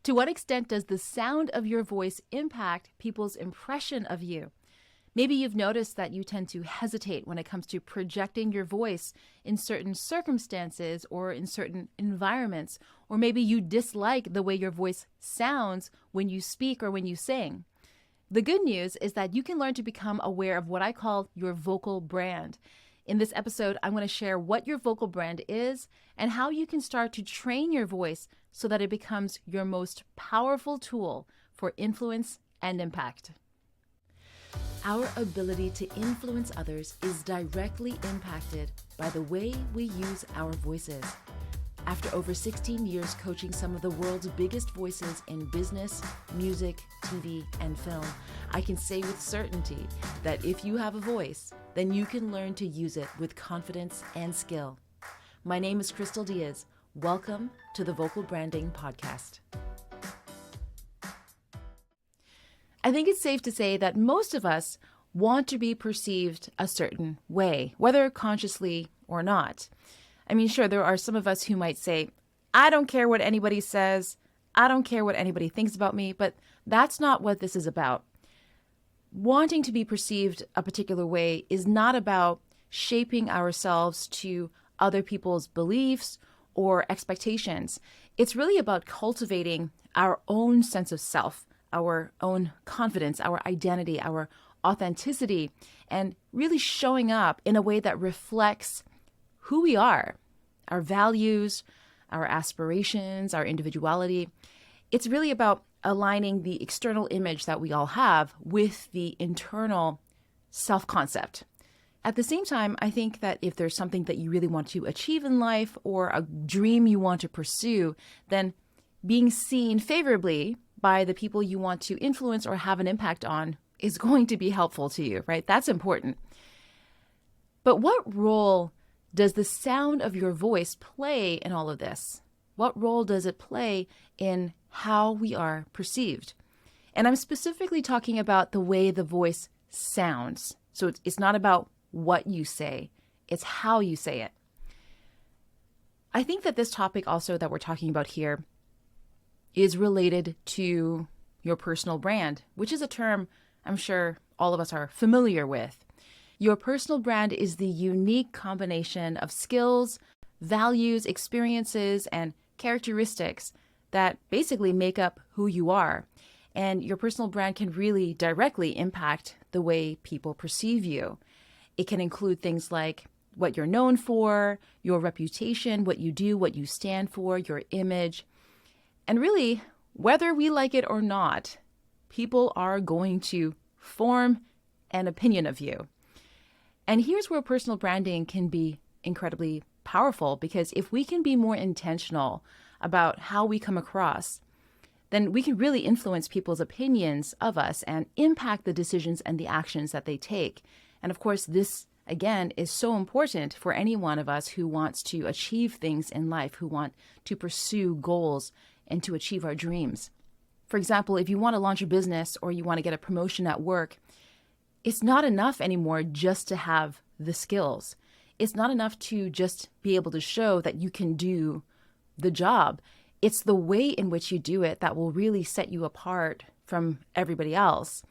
To what extent does the sound of your voice impact people's impression of you? Maybe you've noticed that you tend to hesitate when it comes to projecting your voice in certain circumstances or in certain environments, or maybe you dislike the way your voice sounds when you speak or when you sing. The good news is that you can learn to become aware of what I call your vocal brand. In this episode, I'm going to share what your vocal brand is and how you can start to train your voice so that it becomes your most powerful tool for influence and impact. Our ability to influence others is directly impacted by the way we use our voices. After over 16 years coaching some of the world's biggest voices in business, music, TV, and film, I can say with certainty that if you have a voice, then you can learn to use it with confidence and skill. My name is Krystal Diaz. Welcome to the Vocal Branding Podcast. I think it's safe to say that most of us want to be perceived a certain way, whether consciously or not. I mean, sure, there are some of us who might say, I don't care what anybody says. I don't care what anybody thinks about me, but that's not what this is about. Wanting to be perceived a particular way is not about shaping ourselves to other people's beliefs or expectations. It's really about cultivating our own sense of self, our own confidence, our identity, our authenticity, and really showing up in a way that reflects who we are, our values, our aspirations, our individuality. It's really about aligning the external image that we all have with the internal self-concept. At the same time, I think that if there's something that you really want to achieve in life or a dream you want to pursue, then being seen favorably by the people you want to influence or have an impact on is going to be helpful to you, right? That's important. But what role does the sound of your voice play in all of this? What role does it play in how we are perceived? And I'm specifically talking about the way the voice sounds. So it's not about what you say, it's how you say it. I think that this topic also that we're talking about here is related to your personal brand, which is a term I'm sure all of us are familiar with. Your personal brand is the unique combination of skills, values, experiences, and characteristics that basically make up who you are. And your personal brand can really directly impact the way people perceive you. It can include things like what you're known for, your reputation, what you do, what you stand for, your image. And really, whether we like it or not, people are going to form an opinion of you. And here's where personal branding can be incredibly powerful, because if we can be more intentional about how we come across, then we can really influence people's opinions of us and impact the decisions and the actions that they take. And of course, this, again, is so important for any one of us who wants to achieve things in life, who want to pursue goals and to achieve our dreams. For example, if you want to launch a business or you want to get a promotion at work, it's not enough anymore just to have the skills. It's not enough to just be able to show that you can do the job. It's the way in which you do it that will really set you apart from everybody else.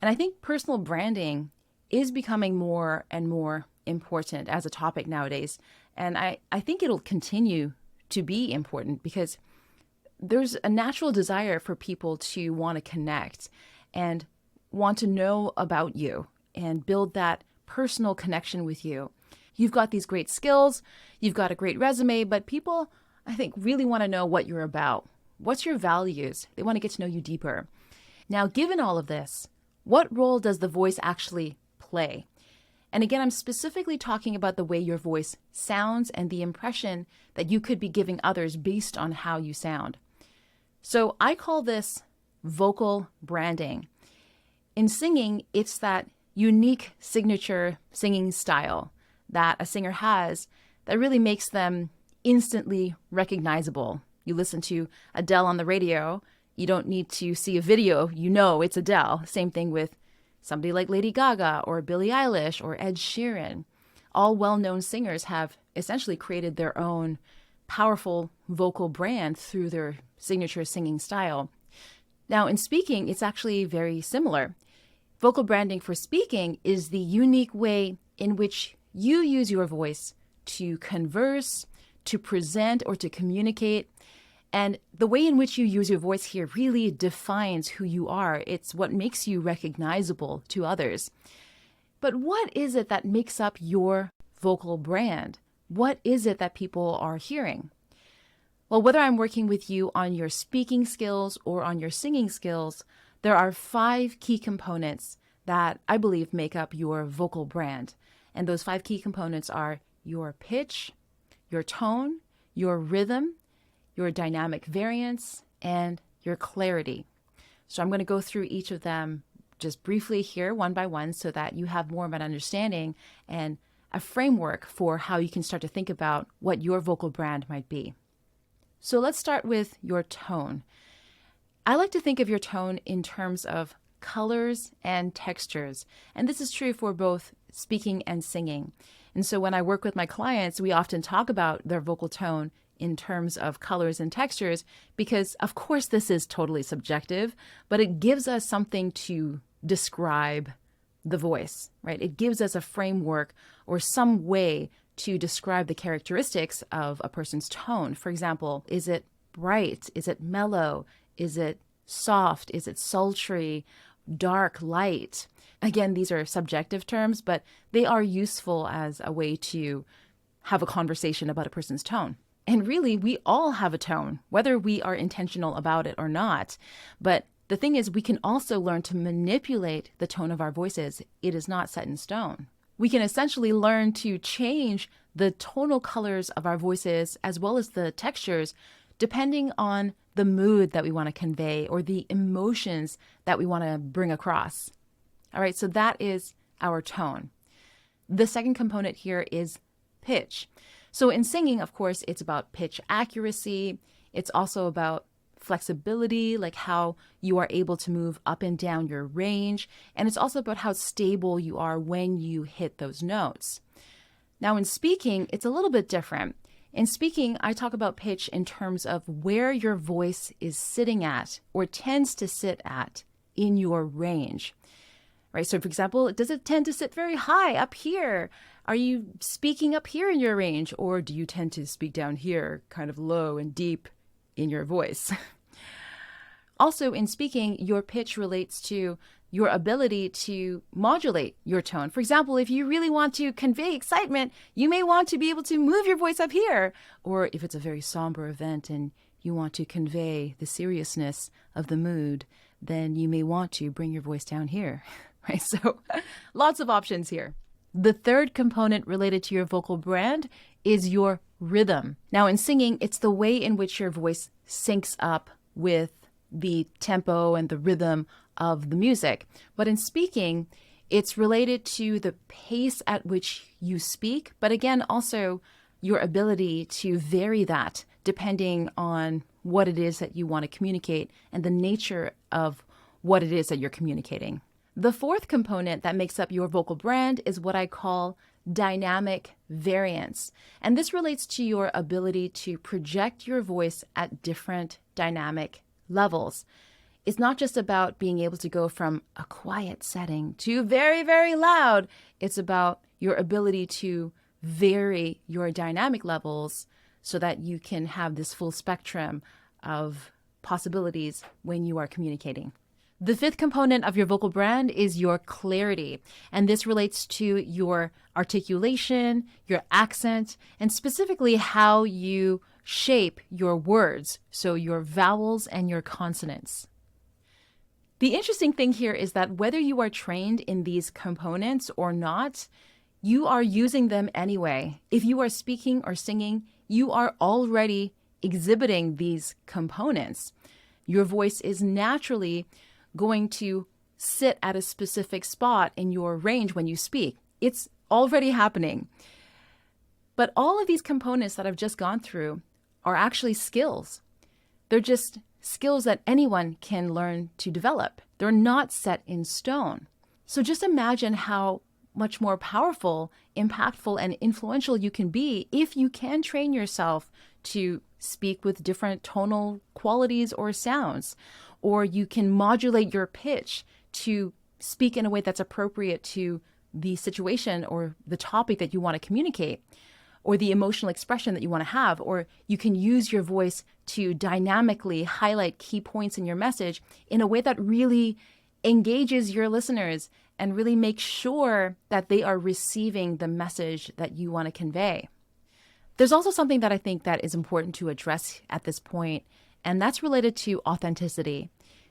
And I think personal branding is becoming more and more important as a topic nowadays. And I think it'll continue to be important because there's a natural desire for people to want to connect and want to know about you and build that personal connection with you. You've got these great skills, you've got a great resume, but people, I think, really want to know what you're about. What's your values? They want to get to know you deeper. Now, given all of this, what role does the voice actually play? And again, I'm specifically talking about the way your voice sounds and the impression that you could be giving others based on how you sound. So I call this vocal branding. In singing, it's that unique signature singing style that a singer has that really makes them instantly recognizable. You listen to Adele on the radio, you don't need to see a video, you know it's Adele. Same thing with somebody like Lady Gaga or Billie Eilish or Ed Sheeran. All well-known singers have essentially created their own powerful vocal brand through their signature singing style. Now, in speaking, it's actually very similar. Vocal branding for speaking is the unique way in which you use your voice to converse, to present, or to communicate. And the way in which you use your voice here really defines who you are. It's what makes you recognizable to others. But what is it that makes up your vocal brand? What is it that people are hearing? Well, whether I'm working with you on your speaking skills or on your singing skills, there are 5 key components that I believe make up your vocal brand. And those 5 key components are your pitch, your tone, your rhythm, your dynamic variance, and your clarity. So I'm going to go through each of them just briefly here, one by one, so that you have more of an understanding and a framework for how you can start to think about what your vocal brand might be. So let's start with your tone. I like to think of your tone in terms of colors and textures, and this is true for both speaking and singing. And so when I work with my clients, we often talk about their vocal tone in terms of colors and textures because, of course, this is totally subjective, but it gives us something to describe the voice, right? It gives us a framework or some way to describe the characteristics of a person's tone. For example, is it bright? Is it mellow? Is it soft? Is it sultry? Dark, light? Again, these are subjective terms, but they are useful as a way to have a conversation about a person's tone. And really, we all have a tone, whether we are intentional about it or not. But the thing is, we can also learn to manipulate the tone of our voices. It is not set in stone. We can essentially learn to change the tonal colors of our voices as well as the textures depending on the mood that we want to convey or the emotions that we want to bring across. All right, so that is our tone. The second component here is pitch. So in singing, of course, it's about pitch accuracy. It's also about flexibility, like how you are able to move up and down your range. And it's also about how stable you are when you hit those notes. Now in speaking, it's a little bit different. In speaking, I talk about pitch in terms of where your voice is sitting at or tends to sit at in your range. Right? So for example, does it tend to sit very high up here? Are you speaking up here in your range, or do you tend to speak down here, kind of low and deep in your voice? Also, in speaking, your pitch relates to your ability to modulate your tone. For example, if you really want to convey excitement, you may want to be able to move your voice up here. Or if it's a very somber event and you want to convey the seriousness of the mood, then you may want to bring your voice down here. Right? So lots of options here. The third component related to your vocal brand is your rhythm. Now in singing, it's the way in which your voice syncs up with the tempo and the rhythm of the music. But in speaking, it's related to the pace at which you speak, but again, also your ability to vary that depending on what it is that you want to communicate and the nature of what it is that you're communicating. The fourth component that makes up your vocal brand is what I call dynamic variance. And this relates to your ability to project your voice at different dynamic levels. It's not just about being able to go from a quiet setting to very, very loud. It's about your ability to vary your dynamic levels so that you can have this full spectrum of possibilities when you are communicating. The fifth component of your vocal brand is your clarity, and this relates to your articulation, your accent, and specifically how you shape your words, so your vowels and your consonants. The interesting thing here is that whether you are trained in these components or not, you are using them anyway. If you are speaking or singing, you are already exhibiting these components. Your voice is naturally going to sit at a specific spot in your range when you speak. It's already happening. But all of these components that I've just gone through are actually skills. They're just skills that anyone can learn to develop. They're not set in stone. So just imagine how much more powerful, impactful, and influential you can be if you can train yourself to speak with different tonal qualities or sounds, or you can modulate your pitch to speak in a way that's appropriate to the situation or the topic that you want to communicate, or the emotional expression that you want to have, or you can use your voice to dynamically highlight key points in your message in a way that really engages your listeners and really makes sure that they are receiving the message that you want to convey. There's also something that I think that is important to address at this point, and that's related to authenticity,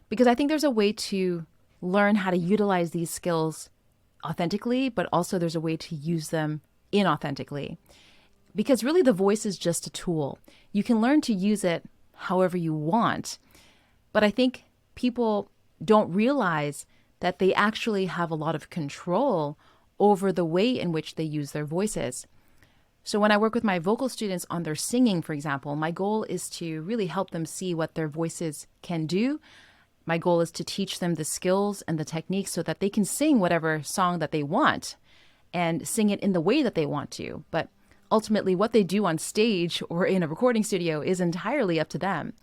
because I think there's a way to learn how to utilize these skills authentically, but also there's a way to use them inauthentically. Because really the voice is just a tool. You can learn to use it however you want, but I think people don't realize that they actually have a lot of control over the way in which they use their voices. So when I work with my vocal students on their singing, for example, my goal is to really help them see what their voices can do. My goal is to teach them the skills and the techniques so that they can sing whatever song that they want and sing it in the way that they want to. But ultimately, what they do on stage or in a recording studio is entirely up to them.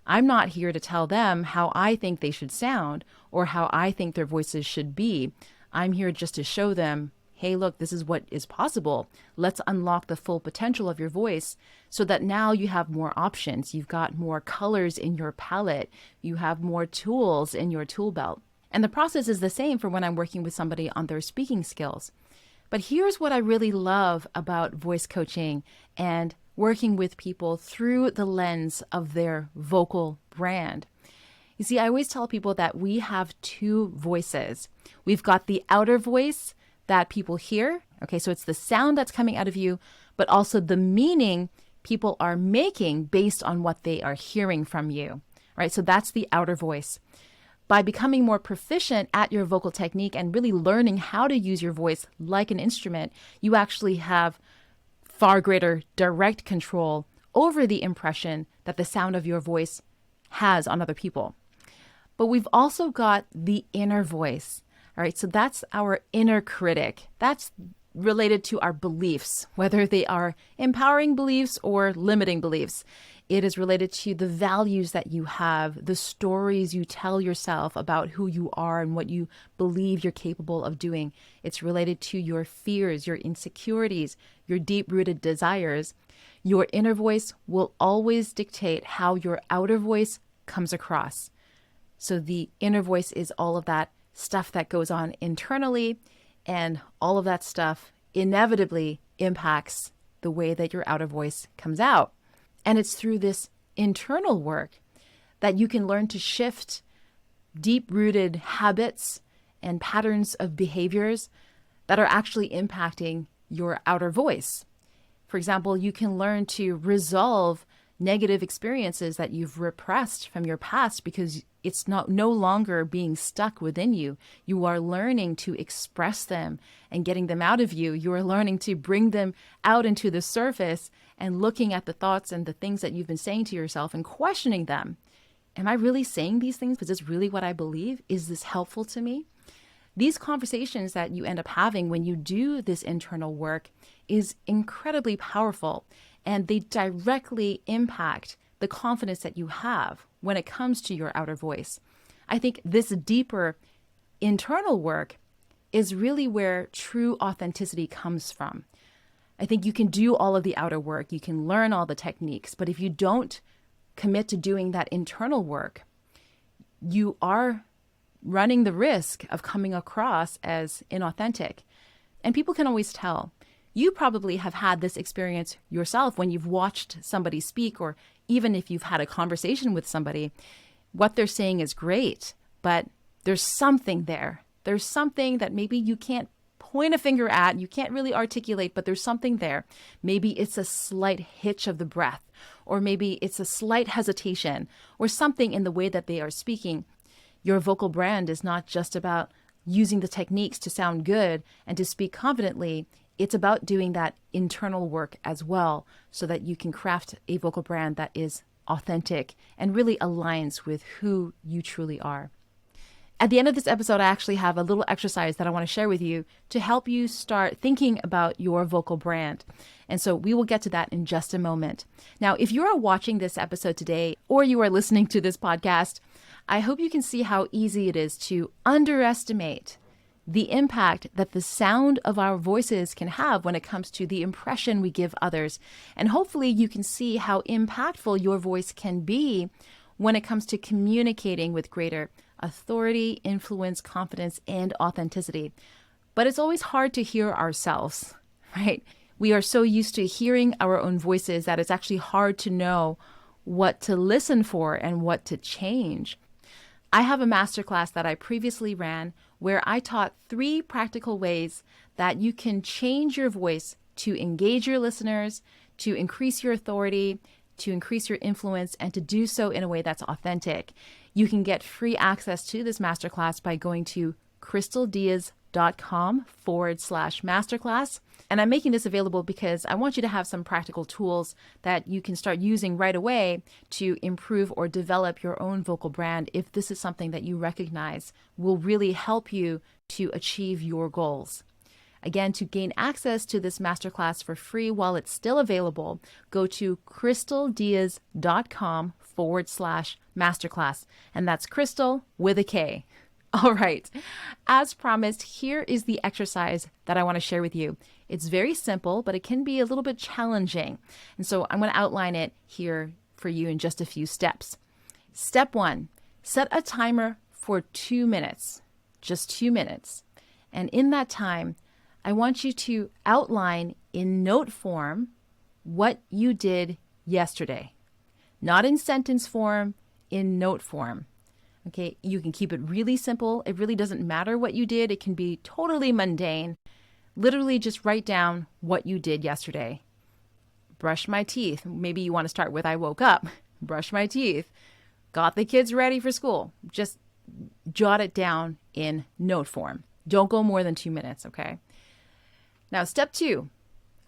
I'm not here to tell them how I think they should sound or how I think their voices should be. I'm here just to show them, hey, look, this is what is possible. Let's unlock the full potential of your voice so that now you have more options. You've got more colors in your palette. You have more tools in your tool belt. And the process is the same for when I'm working with somebody on their speaking skills. But here's what I really love about voice coaching and working with people through the lens of their vocal brand. You see, I always tell people that we have two voices. We've got the outer voice that people hear. Okay, so it's the sound that's coming out of you, but also the meaning people are making based on what they are hearing from you. Right? So that's the outer voice. By becoming more proficient at your vocal technique and really learning how to use your voice like an instrument, you actually have far greater direct control over the impression that the sound of your voice has on other people. But we've also got the inner voice. All right, so that's our inner critic. That's related to our beliefs, whether they are empowering beliefs or limiting beliefs. It is related to the values that you have, the stories you tell yourself about who you are and what you believe you're capable of doing. It's related to your fears, your insecurities, your deep-rooted desires. Your inner voice will always dictate how your outer voice comes across. So the inner voice is all of that stuff that goes on internally, and all of that stuff inevitably impacts the way that your outer voice comes out. And it's through this internal work that you can learn to shift deep-rooted habits and patterns of behaviors that are actually impacting your outer voice. For example, you can learn to resolve negative experiences that you've repressed from your past because it's no longer being stuck within you. You are learning to express them and getting them out of you. You are learning to bring them out into the surface and looking at the thoughts and the things that you've been saying to yourself and questioning them. Am I really saying these things? Is this really what I believe? Is this helpful to me? These conversations that you end up having when you do this internal work is incredibly powerful, and they directly impact the confidence that you have when it comes to your outer voice. I think this deeper internal work is really where true authenticity comes from. I think you can do all of the outer work, you can learn all the techniques, but if you don't commit to doing that internal work, you are running the risk of coming across as inauthentic. And people can always tell. You probably have had this experience yourself when you've watched somebody speak, or even if you've had a conversation with somebody. What they're saying is great, but there's something there. There's something that maybe you can't point a finger at, you can't really articulate, but there's something there. Maybe it's a slight hitch of the breath, or maybe it's a slight hesitation, or something in the way that they are speaking. Your vocal brand is not just about using the techniques to sound good and to speak confidently. It's about doing that internal work as well so that you can craft a vocal brand that is authentic and really aligns with who you truly are. At the end of this episode, I actually have a little exercise that I want to share with you to help you start thinking about your vocal brand. And so we will get to that in just a moment. Now, if you are watching this episode today or you are listening to this podcast, I hope you can see how easy it is to underestimate the impact that the sound of our voices can have when it comes to the impression we give others. And hopefully you can see how impactful your voice can be when it comes to communicating with greater authority, influence, confidence, and authenticity. But it's always hard to hear ourselves, right? We are so used to hearing our own voices that it's actually hard to know what to listen for and what to change. I have a masterclass that I previously ran where I taught 3 practical ways that you can change your voice to engage your listeners, to increase your authority, to increase your influence, and to do so in a way that's authentic. You can get free access to this masterclass by going to krystaldiaz.com/masterclass. And I'm making this available because I want you to have some practical tools that you can start using right away to improve or develop your own vocal brand if this is something that you recognize will really help you to achieve your goals. Again, to gain access to this masterclass for free while it's still available, go to krystaldiaz.com/masterclass. And that's Krystal with a K. All right. As promised, here is the exercise that I want to share with you. It's very simple, but it can be a little bit challenging. And so I'm going to outline it here for you in just a few steps. Step 1, set a timer for 2 minutes, just 2 minutes. And in that time, I want you to outline in note form what you did yesterday. Not in sentence form, in note form. Okay, you can keep it really simple. It really doesn't matter what you did. It can be totally mundane. Literally just write down what you did yesterday. Brush my teeth. Maybe you want to start with I woke up. Brush my teeth. Got the kids ready for school. Just jot it down in note form. Don't go more than 2 minutes, okay? Now, step 2,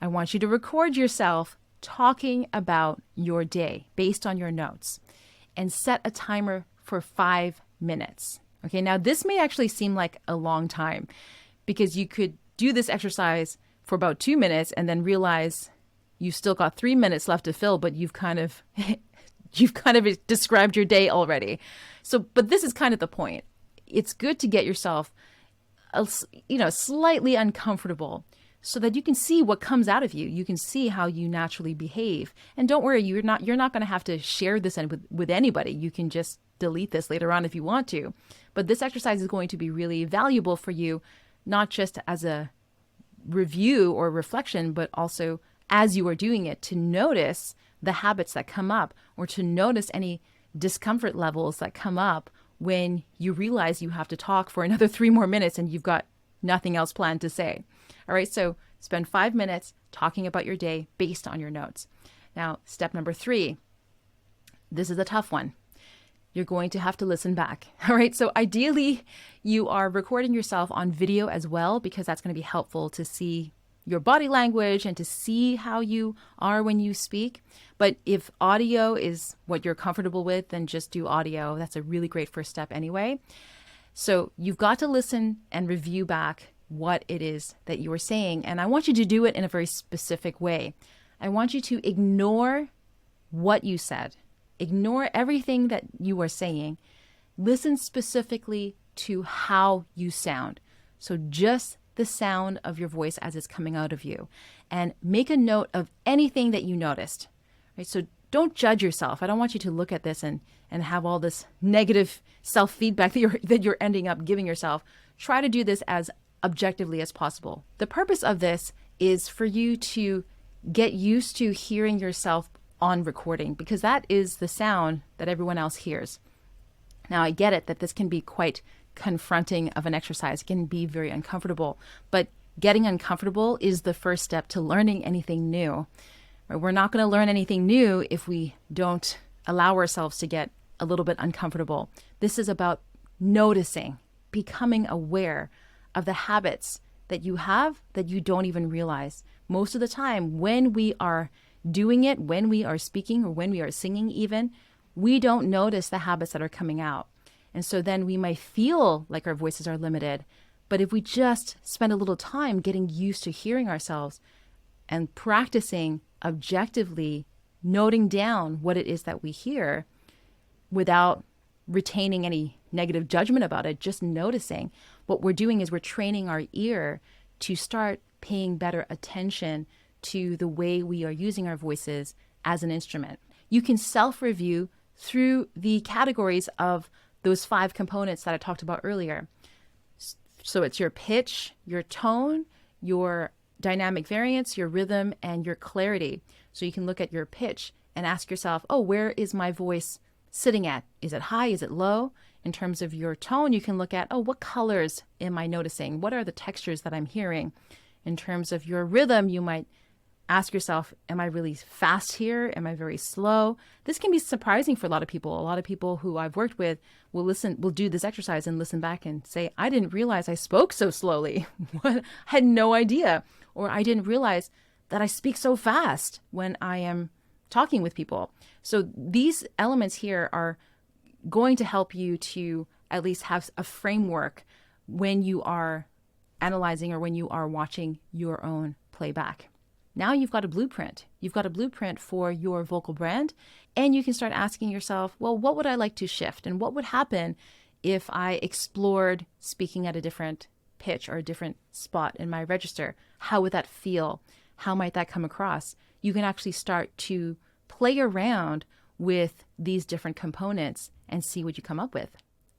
I want you to record yourself talking about your day based on your notes and set a timer for 5 minutes. Okay, now this may actually seem like a long time because you could do this exercise for about 2 minutes and then realize you've still got 3 minutes left to fill, but you've kind of described your day already. So, but this is kind of the point. It's good to get yourself, slightly uncomfortable so that you can see what comes out of you. You can see how you naturally behave. And don't worry, you're not going to have to share this with anybody. You can just delete this later on if you want to. But this exercise is going to be really valuable for you, not just as a review or reflection, but also as you are doing it to notice the habits that come up or to notice any discomfort levels that come up when you realize you have to talk for another 3 more minutes and you've got nothing else planned to say. All right, so spend 5 minutes talking about your day based on your notes. Now, step number 3, this is a tough one. You're going to have to listen back. All right, so ideally you are recording yourself on video as well because that's going to be helpful to see your body language and to see how you are when you speak. But if audio is what you're comfortable with, then just do audio. That's a really great first step anyway. So you've got to listen and review back what it is that you are saying. And I want you to do it in a very specific way. I want you to ignore what you said. Ignore everything that you are saying. Listen specifically to how you sound. So just the sound of your voice as it's coming out of you. And make a note of anything that you noticed. Right? So don't judge yourself. I don't want you to look at this and have all this negative self-feedback that you're ending up giving yourself. Try to do this as objectively as possible. The purpose of this is for you to get used to hearing yourself on recording because that is the sound that everyone else hears. Now, I get it that this can be quite confronting of an exercise. It can be very uncomfortable, but getting uncomfortable is the first step to learning anything new. We're not going to learn anything new if we don't allow ourselves to get a little bit uncomfortable. This is about noticing, becoming aware of the habits that you have that you don't even realize. Most of the time, when we are doing it, when we are speaking or when we are singing even, we don't notice the habits that are coming out. And so then we might feel like our voices are limited. But if we just spend a little time getting used to hearing ourselves and practicing objectively noting down what it is that we hear without retaining any negative judgment about it, just noticing, what we're doing is we're training our ear to start paying better attention to the way we are using our voices as an instrument. You can self-review through the categories of those 5 components that I talked about earlier. So it's your pitch, your tone, your dynamic variance, your rhythm, and your clarity. So you can look at your pitch and ask yourself, oh, where is my voice sitting at? Is it high? Is it low? In terms of your tone, you can look at, oh, what colors am I noticing? What are the textures that I'm hearing? In terms of your rhythm, you might ask yourself, am I really fast here? Am I very slow? This can be surprising for a lot of people. A lot of people who I've worked with will do this exercise and listen back and say, I didn't realize I spoke so slowly. I had no idea. Or I didn't realize that I speak so fast when I am talking with people. So these elements here are going to help you to at least have a framework when you are analyzing or when you are watching your own playback. Now you've got a blueprint. You've got a blueprint for your vocal brand, and you can start asking yourself, well, what would I like to shift? And what would happen if I explored speaking at a different pitch or a different spot in my register? How would that feel? How might that come across? You can actually start to play around with these different components and see what you come up with.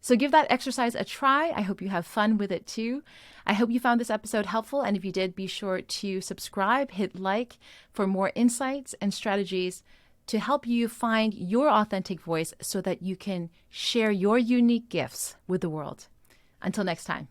So give that exercise a try. I hope you have fun with it too. I hope you found this episode helpful. And if you did, be sure to subscribe, hit like for more insights and strategies to help you find your authentic voice so that you can share your unique gifts with the world. Until next time.